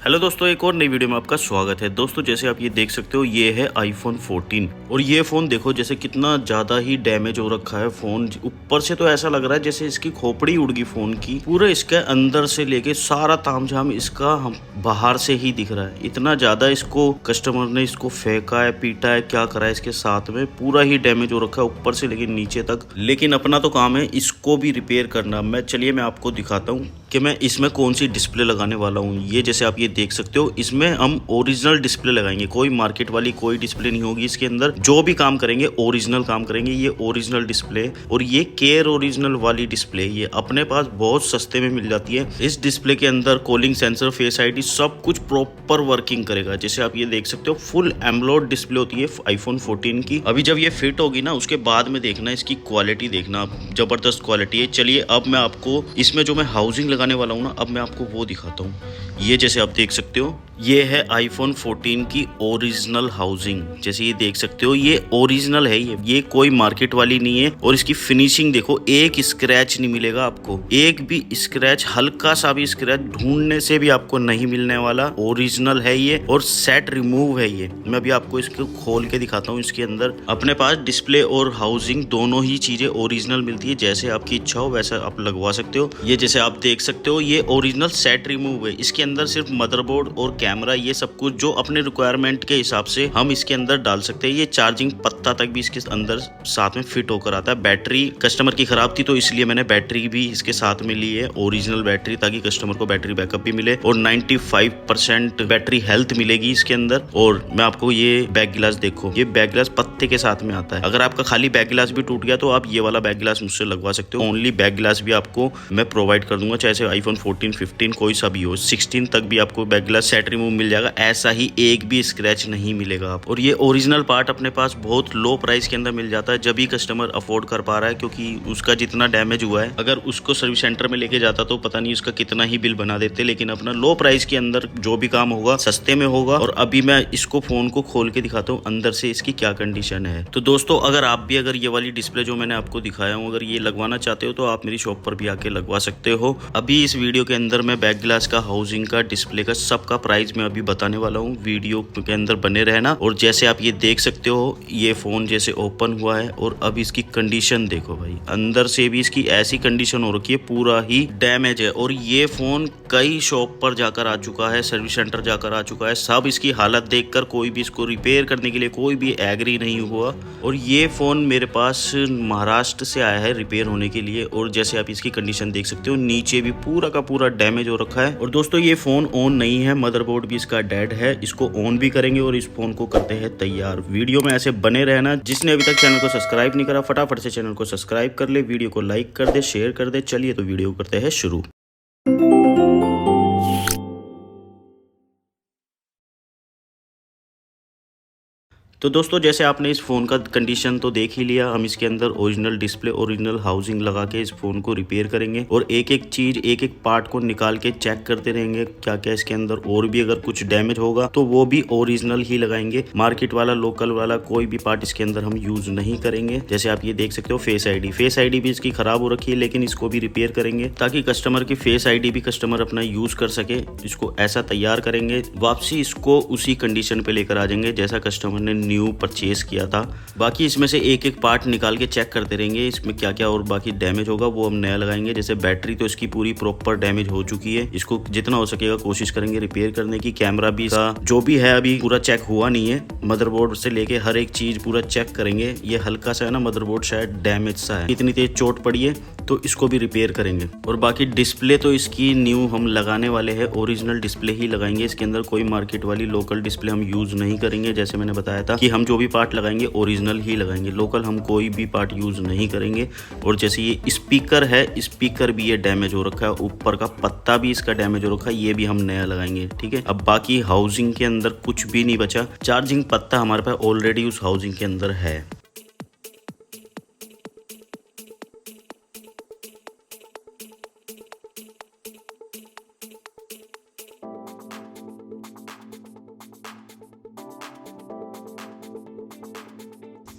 Hello दोस्तों, एक और नई वीडियो में आपका स्वागत है। दोस्तों जैसे आप ये देख सकते हो, ये है आईफोन 14 और ये फ़ोन देखो जैसे कितना ज़्यादा ही डैमेज हो रखा है फ़ोन। ऊपर से तो ऐसा लग रहा है जैसे इसकी खोपड़ी उड़ गई फ़ोन की। पूरा इसके अंदर से लेके सारा तामझाम इसका हम बाहर से ही दिख रहा है। इतना ज़्यादा इसको कस्टमर ने इसको फेंका है, पीटा है, क्या करा है इसके साथ में। पूरा ही डैमेज हो रखा है ऊपर से लेके नीचे तक। लेकिन अपना तो काम है इसको भी रिपेयर करना। चलिए मैं आपको दिखाता हूँ कि मैं इसमें कौन सी डिस्प्ले लगाने वाला हूँ। ये जैसे आप ये देख सकते हो, इसमें हम ओरिजिनल डिस्प्ले लगाएंगे, कोई मार्केट वाली कोई डिस्प्ले नहीं होगी। इसके अंदर जो भी काम करेंगे ओरिजिनल काम करेंगे। ये ओरिजिनल डिस्प्ले और ये केयर ओरिजिनल वाली डिस्प्ले ये अपने पास बहुत सस्ते में मिल जाती है। इस डिस्प्ले के अंदर कॉलिंग सेंसर, फेस आईडी सब कुछ प्रॉपर वर्किंग करेगा। जैसे आप ये देख सकते हो, फुल एमोलेड डिस्प्ले होती है आईफोन 14 की। अभी जब ये फिट होगी ना, उसके बाद में देखना इसकी क्वालिटी, देखना जबरदस्त क्वालिटी है। चलिए अब मैं आपको इसमें जो मैं हाउसिंग लगाने वाला हूँ ना, अब मैं आपको वो दिखाता हूँ। ये जैसे आप देख सकते हो, ये है आईफोन 14 की ओरिजिनल हाउसिंग। जैसे ये देख सकते हो, ये ओरिजिनल है। ये कोई मार्केट वाली नहीं है। और इसकी फिनिशिंग देखो, एक स्क्रैच नहीं मिलेगा आपको, एक भी स्क्रैच, हल्का सा भी स्क्रैच ढूंढने से भी आपको नहीं मिलने वाला। ओरिजिनल है ये और सेट रिमूव है ये। मैं अभी आपको इसको खोल के दिखाता हूँ। इसके अंदर अपने पास डिस्प्ले और हाउसिंग दोनों ही चीजें ओरिजिनल मिलती है। जैसे आपकी इच्छा हो वैसा आप लगवा सकते हो। ये जैसे आप देख सकते हो, ये ओरिजिनल सेट रिमूव है। इसके अंदर सिर्फ मदरबोर्ड और कैमरा, ये सब कुछ जो अपने रिक्वायरमेंट के हिसाब से हम इसके अंदर डाल सकते हैं। ये चार्जिंग पत्ता तक भी इसके अंदर साथ में फिट होकर आता है। बैटरी कस्टमर की खराब थी तो इसलिए मैंने बैटरी भी इसके साथ में ली है, ओरिजिनल बैटरी, ताकि कस्टमर को बैटरी बैकअप भी मिले और 95% बैटरी हेल्थ मिलेगी इसके अंदर। और मैं आपको ये बैक गिलास देखो, ये बैक गिलास पत्ते के साथ में आता है। अगर आपका खाली बैक गिलास भी टूट गया तो आप ये वाला बैक गिलास मुझसे लगवा सकते हो। ओनली बैक गिलास भी आपको मैं प्रोवाइड कर दूंगा, चाहे आईफोन 14, 15 कोई सा भी हो। 16 तक भी आपको बैक गिलास सेट रिमूव मिल जाएगा। ऐसा ही एक भी स्क्रैच नहीं मिलेगा आप। और ये ओरिजिनल पार्ट अपने पास बहुत लो प्राइस के अंदर मिल जाता है, जब भी कस्टमर अफोर्ड कर पा रहा है, क्योंकि उसका जितना डैमेज हुआ है, अगर उसको सर्विस सेंटर में लेके जाता तो पता नहीं उसका कितना ही बिल बना देते। लेकिन अपना लो प्राइस के अंदर जो भी काम होगा सस्ते में होगा। और अभी मैं इसको फोन को खोल के दिखाता हूँ अंदर से इसकी क्या कंडीशन है। तो दोस्तों अगर आप भी ये वाली डिस्प्ले जो मैंने आपको दिखाया हूँ, अगर ये लगवाना चाहते हो तो आप मेरी शॉप पर भी आके लगवा सकते हो। अभी इस वीडियो के अंदर मैं बैक ग्लास का, हाउसिंग का, डिस्प्ले का सबका प्राइस मैं अभी बताने वाला हूँ। वीडियो के अंदर बने रहना। और जैसे आप ये देख सकते हो, ये फोन जैसे ओपन हुआ है और अब इसकी कंडीशन देखो भाई, अंदर से भी इसकी ऐसी कंडीशन हो रखी है, पूरा ही डैमेज है। और ये फोन कई शॉप पर जाकर आ चुका है, सर्विस सेंटर जाकर आ चुका है। सब इसकी हालत देखकर कोई भी इसको रिपेयर करने के लिए कोई भी एग्री नहीं हुआ। और ये फोन मेरे पास महाराष्ट्र से आया है रिपेयर होने के लिए। और जैसे आप इसकी कंडीशन देख सकते हो, नीचे भी पूरा का पूरा डैमेज हो रखा है। और दोस्तों ये फोन ऑन नहीं है, मदरबोर्ड भी इसका डेड है। इसको ऑन भी करेंगे और इस फोन को करते हैं तैयार। वीडियो में ऐसे बने रहना। जिसने अभी तक चैनल को सब्सक्राइब नहीं करा, फटाफट से चैनल को सब्सक्राइब कर ले, वीडियो को लाइक कर दे, शेयर कर दे। चलिए तो वीडियो करते हैं शुरू। तो दोस्तों जैसे आपने इस फ़ोन का कंडीशन तो देख ही लिया। हम इसके अंदर ओरिजिनल डिस्प्ले, ओरिजिनल हाउसिंग लगा के इस फ़ोन को रिपेयर करेंगे और एक एक चीज़, एक एक पार्ट को निकाल के चेक करते रहेंगे क्या क्या इसके अंदर और भी अगर कुछ डैमेज होगा तो वो भी ओरिजिनल ही लगाएंगे। मार्केट वाला, लोकल वाला कोई भी पार्ट इसके अंदर हम यूज़ नहीं करेंगे। जैसे आप ये देख सकते हो, फेस आईडी भी इसकी ख़राब हो रखी है, लेकिन इसको भी रिपेयर करेंगे ताकि कस्टमर की फेस आईडी भी कस्टमर अपना यूज़ कर सके। इसको ऐसा तैयार करेंगे, वापसी इसको उसी कंडीशन पे लेकर आ जाएंगे जैसा कस्टमर ने न्यू परचेज किया था। बाकी इसमें से एक एक पार्ट निकाल के चेक करते रहेंगे इसमें क्या क्या और बाकी डैमेज होगा वो हम नया लगाएंगे। जैसे बैटरी तो इसकी पूरी प्रॉपर डैमेज हो चुकी है, इसको जितना हो सकेगा कोशिश करेंगे रिपेयर करने की। कैमरा भी इसका जो भी है अभी पूरा चेक हुआ नहीं है, मदरबोर्ड से लेके हर एक चीज पूरा चेक करेंगे। ये हल्का सा है ना मदरबोर्ड, शायद डैमेज सा है, इतनी तेज चोट पड़ी है तो इसको भी रिपेयर करेंगे। और बाकी डिस्प्ले तो इसकी न्यू हम लगाने वाले हैं, ओरिजिनल डिस्प्ले ही लगाएंगे। इसके अंदर कोई मार्केट वाली लोकल डिस्प्ले हम यूज नहीं करेंगे। जैसे मैंने बताया था कि हम जो भी पार्ट लगाएंगे ओरिजिनल ही लगाएंगे, लोकल हम कोई भी पार्ट यूज नहीं करेंगे। और जैसे ये स्पीकर है, स्पीकर भी ये डैमेज हो रखा है, ऊपर का पत्ता भी इसका डैमेज हो रखा है, ये भी हम नया लगाएंगे। ठीक है, अब बाकी हाउसिंग के अंदर कुछ भी नहीं बचा। चार्जिंग पत्ता हमारे पास ऑलरेडी उस हाउसिंग के अंदर है।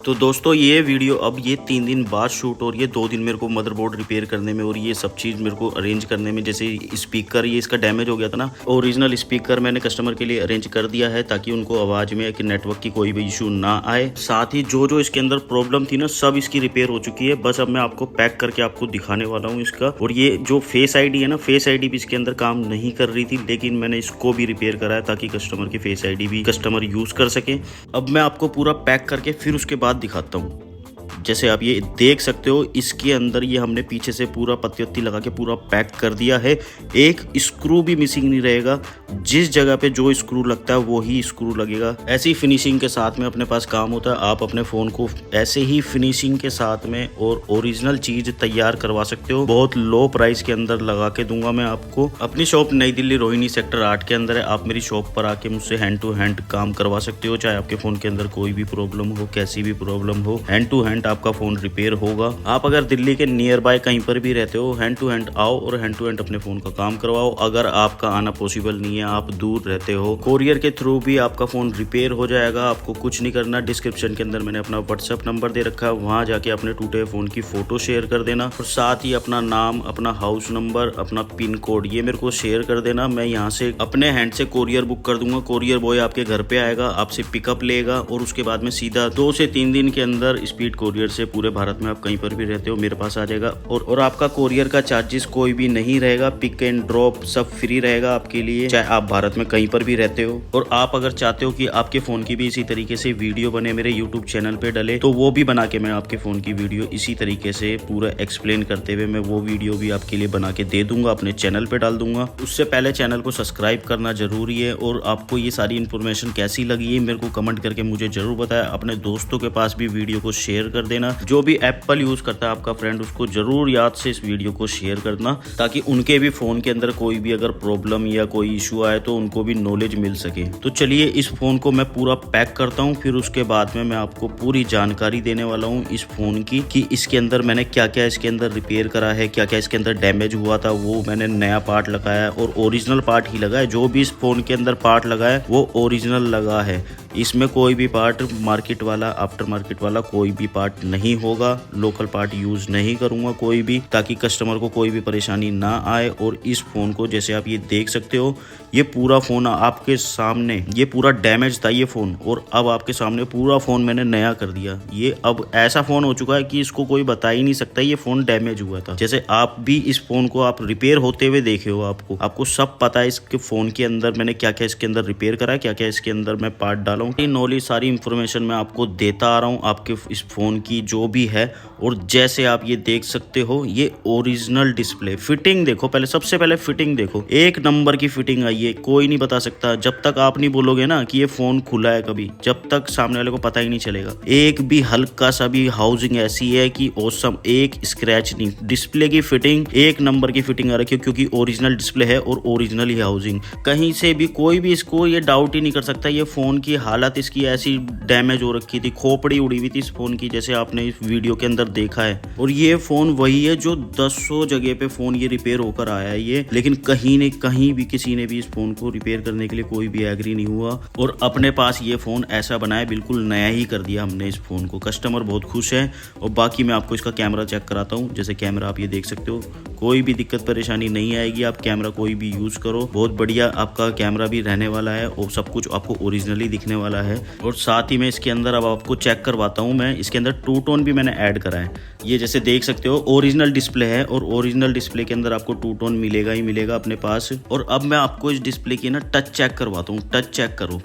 तो दोस्तों ये वीडियो अब ये 3 दिन बाद शूट और ये 2 दिन मेरे को मदरबोर्ड रिपेयर करने में और ये सब चीज़ मेरे को अरेंज करने में। जैसे स्पीकर ये इसका डैमेज हो गया था ना, ओरिजिनल स्पीकर मैंने कस्टमर के लिए अरेंज कर दिया है ताकि उनको आवाज़ में कि नेटवर्क की कोई भी इशू ना आए। साथ ही जो जो इसके अंदर प्रॉब्लम थी ना सब इसकी रिपेयर हो चुकी है। बस अब मैं आपको पैक करके आपको दिखाने वाला हूँ इसका। और ये जो फेस आईडी है ना, फेस आईडी भी इसके अंदर काम नहीं कर रही थी, लेकिन मैंने इसको भी रिपेयर कराया ताकि कस्टमर की फेस आईडी भी कस्टमर यूज़ कर सके। अब मैं आपको पूरा पैक करके फिर उसके बाद दिखाता हूँ। जैसे आप ये देख सकते हो इसके अंदर ये हमने पीछे से पूरा पत्ती वत्ती लगा के पूरा पैक कर दिया है। एक स्क्रू भी मिसिंग नहीं रहेगा, जिस जगह पे जो स्क्रू लगता है वो ही स्क्रू लगेगा। ऐसी फिनिशिंग के साथ में अपने पास काम होता है। आप अपने फ़ोन को ऐसे ही फिनिशिंग के साथ में और ओरिजिनल चीज़ तैयार करवा सकते हो। बहुत लो प्राइस के अंदर लगा के दूंगा मैं आपको। अपनी शॉप नई दिल्ली रोहिणी सेक्टर 8 के अंदर है। आप मेरी शॉप पर आके मुझसे हैंड टू हैंड काम करवा सकते हो। चाहे आपके फ़ोन के अंदर कोई भी प्रॉब्लम हो, कैसी भी प्रॉब्लम हो, हैंड टू हैंड आपका फ़ोन रिपेयर होगा। आप अगर दिल्ली के नियर बाय कहीं पर भी रहते हो, हैंड टू हैंड आओ और हैंड टू हैंड अपने फ़ोन का काम करवाओ। अगर आपका आना पॉसिबल नहीं है, आप दूर रहते हो, कोरियर के थ्रू भी आपका फ़ोन रिपेयर हो जाएगा। आपको कुछ नहीं करना। डिस्क्रिप्शन के अंदर मैंने अपना व्हाट्सएप नंबर दे रखा है, वहाँ जाके अपने टूटे फ़ोन की फ़ोटो शेयर कर देना और साथ ही अपना नाम, अपना हाउस नंबर, अपना पिन कोड ये मेरे को शेयर कर देना। मैं यहाँ से अपने हैंड से कोरियर बुक कर दूंगा। कोरियर बॉय आपके घर पे आएगा, आपसे पिकअप लेगा और उसके बाद में सीधा 2 से 3 दिन के अंदर स्पीड कोरियर से पूरे भारत में आप कहीं पर भी रहते हो मेरे पास आ जाएगा। और आपका कोरियर का चार्जेस कोई भी नहीं रहेगा। पिक एंड ड्रॉप सब फ्री रहेगा आपके लिए, चाहे आप भारत में कहीं पर भी रहते हो। और आप अगर चाहते हो कि आपके फ़ोन की भी इसी तरीके से वीडियो बने, मेरे यूट्यूब चैनल पे डले, तो वो भी बना के मैं आपके फ़ोन की वीडियो इसी तरीके से पूरा एक्सप्लेन करते हुए मैं वो वीडियो भी आपके लिए बना के दे दूंगा, अपने चैनल पे डाल दूंगा। उससे पहले चैनल को सब्सक्राइब करना जरूरी है। और आपको ये सारी इन्फॉर्मेशन कैसी लगी है मेरे को कमेंट करके मुझे जरूर बताया। अपने दोस्तों के पास भी वीडियो को शेयर कर देना। जो भी एप्पल यूज़ करता है आपका फ्रेंड, उसको जरूर याद से इस वीडियो को शेयर करना ताकि उनके भी फ़ोन के अंदर कोई भी अगर प्रॉब्लम या कोई इशू आए तो उनको भी नॉलेज मिल सके। तो चलिए इस फ़ोन को मैं पूरा पैक करता हूँ, फिर उसके बाद में मैं आपको पूरी जानकारी देने वाला हूँ इस फ़ोन की कि इसके अंदर मैंने क्या क्या इसके अंदर रिपेयर करा है, क्या क्या इसके अंदर डैमेज हुआ था वो मैंने नया पार्ट लगाया और ओरिजिनल पार्ट ही लगा है। जो भी इस फ़ोन के अंदर पार्ट लगा है वो ओरिजिनल लगा है। इसमें कोई भी पार्ट मार्केट वाला, आफ्टर मार्केट वाला कोई भी पार्ट नहीं होगा। लोकल पार्ट यूज़ नहीं करूँगा कोई भी, ताकि कस्टमर को कोई भी परेशानी ना आए। और इस फ़ोन को जैसे आप ये देख सकते हो, ये पूरा फ़ोन आपके सामने, ये पूरा डैमेज था ये फ़ोन, और अब आपके सामने पूरा फ़ोन मैंने नया कर दिया। ये अब ऐसा फ़ोन हो चुका है कि इसको कोई बता ही नहीं सकता ये फ़ोन डैमेज हुआ था। जैसे आप भी इस फ़ोन को आप रिपेयर होते हुए देखे हो, आपको सब पता है इसके फ़ोन के अंदर मैंने क्या क्या इसके अंदर रिपेयर करा है, क्या क्या इसके अंदर मैं पार्ट डाला हूँ। ये नॉलेज सारी इन्फॉर्मेशन मैं आपको देता आ रहा हूँ आपके इस फ़ोन की जो भी है। और जैसे आप ये देख सकते हो, ये ओरिजिनल डिस्प्ले, फिटिंग देखो पहले, सबसे पहले फिटिंग देखो, एक नंबर की फिटिंग आई है। कोई नहीं बता सकता जब तक आप नहीं बोलोगे ना कि ये फ़ोन खुला है कभी, जब तक सामने वाले को पता ही नहीं चलेगा। एक भी हल्का सा भी हाउसिंग ऐसी है कि ऑसम, एक स्क्रैच नहीं। डिस्प्ले की फिटिंग एक नंबर की फिटिंग आ रखी है क्योंकि ओरिजिनल डिस्प्ले है और ओरिजिनल ही हाउसिंग। कहीं से भी कोई भी इसको ये डाउट ही नहीं कर सकता। ये फ़ोन की हालत इसकी ऐसी डैमेज हो रखी थी, खोपड़ी उड़ी हुई थी इस फ़ोन की, जैसे आपने इस वीडियो के अंदर देखा है। और ये फ़ोन वही है जो 100 जगह पे फ़ोन ये रिपेयर होकर आया है ये, लेकिन कहीं भी किसी ने भी इस फ़ोन को रिपेयर करने के लिए कोई भी एग्री नहीं हुआ। और अपने पास ये फ़ोन ऐसा बनाया, बिल्कुल नया ही कर दिया हमने इस फ़ोन को। कस्टमर बहुत खुश है। और बाकी मैं आपको इसका कैमरा चेक कराता हूँ। जैसे कैमरा आप ये देख सकते हो, कोई भी दिक्कत परेशानी नहीं आएगी। आप कैमरा कोई भी यूज़ करो, बहुत बढ़िया आपका कैमरा भी रहने वाला है और सब कुछ आपको ओरिजिनली दिखने वाला है। और साथ ही में इसके अंदर अब आपको चेक करवाता हूँ मैं, इसके अंदर टू टोन भी मैंने ऐड करा है। ये जैसे देख सकते हो ओरिजिनल डिस्प्ले है और ओरिजिनल डिस्प्ले के अंदर आपको टू टोन मिलेगा ही मिलेगा अपने पास। और अब मैं आपको इस डिस्प्ले की ना टच चेक करवाता हूँ। टच चेक करो,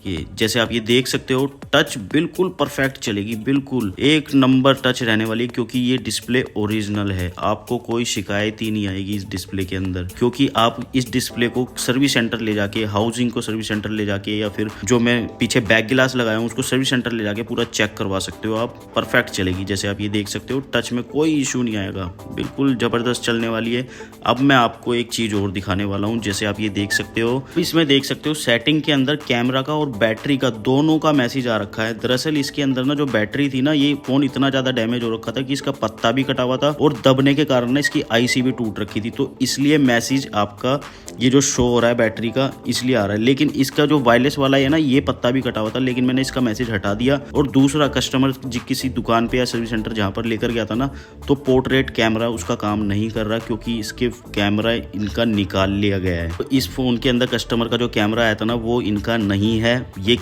ये जैसे आप ये देख सकते हो, टच बिल्कुल परफेक्ट चलेगी, बिल्कुल एक नंबर टच रहने वाली है क्योंकि ये डिस्प्ले ओरिजिनल है। आपको कोई शिकायत ही नहीं आएगी इस डिस्प्ले के अंदर, क्योंकि आप इस डिस्प्ले को सर्विस सेंटर ले जाके, हाउसिंग को सर्विस सेंटर ले जाके, या फिर जो मैं पीछे बैक गिलास लगाया हूँ उसको सर्विस सेंटर ले जाके पूरा चेक करवा सकते हो आप। परफेक्ट चलेगी। जैसे आप ये देख सकते हो, टच में कोई इशू नहीं आएगा, बिल्कुल ज़बरदस्त चलने वाली है। अब मैं आपको एक चीज़ और दिखाने वाला हूँ। जैसे आप ये देख सकते हो, इसमें देख सकते हो सेटिंग के अंदर कैमरा का और और बैटरी का दोनों का मैसेज आ रखा है। दरअसल इसके अंदर ना जो बैटरी थी ना, ये फोन इतना ज्यादा डैमेज हो रखा था कि इसका पत्ता भी कटा हुआ था और दबने के कारण ना इसकी आईसी भी टूट रखी थी। तो इसलिए मैसेज आपका ये जो शो हो रहा है बैटरी का, इसलिए आ रहा है। लेकिन इसका जो वायरलेस वाला है ना, ये पत्ता भी कटा हुआ था, लेकिन मैंने इसका मैसेज हटा दिया। और दूसरा कस्टमर किसी दुकान पे या सर्विस सेंटर जहाँ पर लेकर गया था ना, तो पोर्ट्रेट कैमरा उसका काम नहीं कर रहा क्योंकि इसके कैमरा इनका निकाल लिया गया है। तो इस फोन के अंदर कस्टमर का जो कैमरा आया था ना, वो इनका नहीं है, ये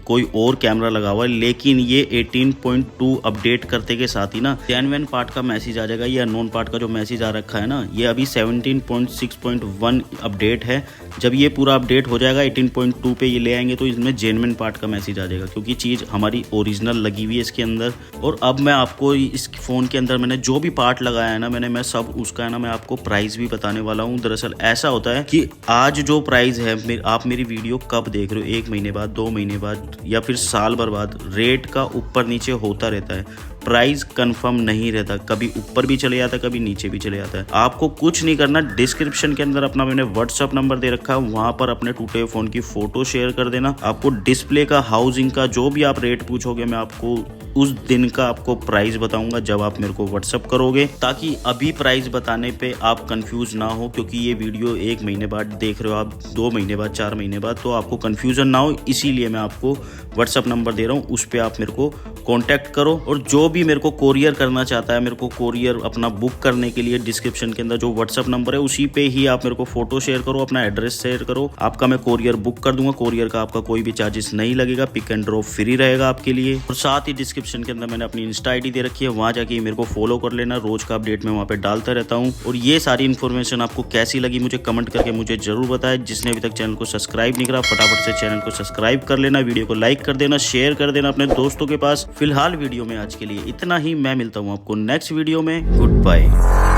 कोई और कैमरा लगा हुआ है। लेकिन ये 18.2 अपडेट करते के साथ ही ना जेन्युइन पार्ट का मैसेज आ जाएगा। ये अननोन पार्ट का जो मैसेज आ रखा है ना, ये अभी 17.6.1 अपडेट है। जब ये पूरा अपडेट हो जाएगा 18.2 पे ये ले आएंगे तो इसमें जेन्युइन पार्ट का मैसेज आ जाएगा, क्योंकि चीज़ हमारी ओरिजिनल लगी हुई है इसके अंदर। और अब मैं आपको इस फ़ोन के अंदर मैंने जो भी पार्ट लगाया है ना, मैं सब उसका है ना, मैं आपको प्राइस भी बताने वाला हूँ। दरअसल ऐसा होता है कि आज जो प्राइस है, आप मेरी वीडियो कब देख रहे हो, 1 महीने बाद, 2 महीने बाद या फिर साल भर बाद, रेट का ऊपर नीचे होता रहता है। प्राइस कंफर्म नहीं रहता, कभी ऊपर भी चले जाता है, कभी नीचे भी चले जाता है। आपको कुछ नहीं करना, डिस्क्रिप्शन के अंदर अपना मैंने व्हाट्सअप नंबर दे रखा है, वहां पर अपने टूटे हुए फोन की फोटो शेयर कर देना। आपको डिस्प्ले का, हाउसिंग का, जो भी आप रेट पूछोगे, मैं आपको उस दिन का आपको प्राइस बताऊंगा जब आप मेरे को व्हाट्सअप करोगे, ताकि अभी प्राइस बताने पे आप कंफ्यूज ना हो। क्योंकि ये वीडियो 1 महीने बाद देख रहे हो आप, 2 महीने बाद, 4 महीने बाद, तो आपको कंफ्यूजन ना हो, इसीलिए मैं आपको व्हाट्सअप नंबर दे रहा हूँ। उस पर आप मेरे को कॉन्टैक्ट करो। और जो भी मेरे को कोरियर करना चाहता है, मेरे को कोरियर अपना बुक करने के लिए डिस्क्रिप्शन के अंदर जो व्हाट्सअप नंबर है, उसी पे ही आप मेरे को फोटो शेयर करो, अपना एड्रेस शेयर करो, आपका मैं कोरियर बुक कर दूंगा। कोरियर का आपका कोई भी चार्जेस नहीं लगेगा, पिक एंड ड्रॉप फ्री रहेगा आपके लिए। और साथ ही डिस्क्रिप्शन के अंदर मैंने अपनी इंस्टा आईडी दे रखी है, वहां जाके मेरे को फॉलो कर लेना। रोज का अपडेट मैं वहां पे डालता रहता हूँ। और ये सारी इन्फॉर्मेशन आपको कैसी लगी मुझे कमेंट करके मुझे जरूर बताएं। जिसने अभी तक चैनल को सब्सक्राइब नहीं करा, फटाफट से चैनल को सब्सक्राइब कर लेना, वीडियो को लाइक कर देना, शेयर कर देना अपने दोस्तों के पास। फिलहाल वीडियो में आज के लिए इतना ही। मैं मिलता हूँ आपको नेक्स्ट वीडियो में। Good bye.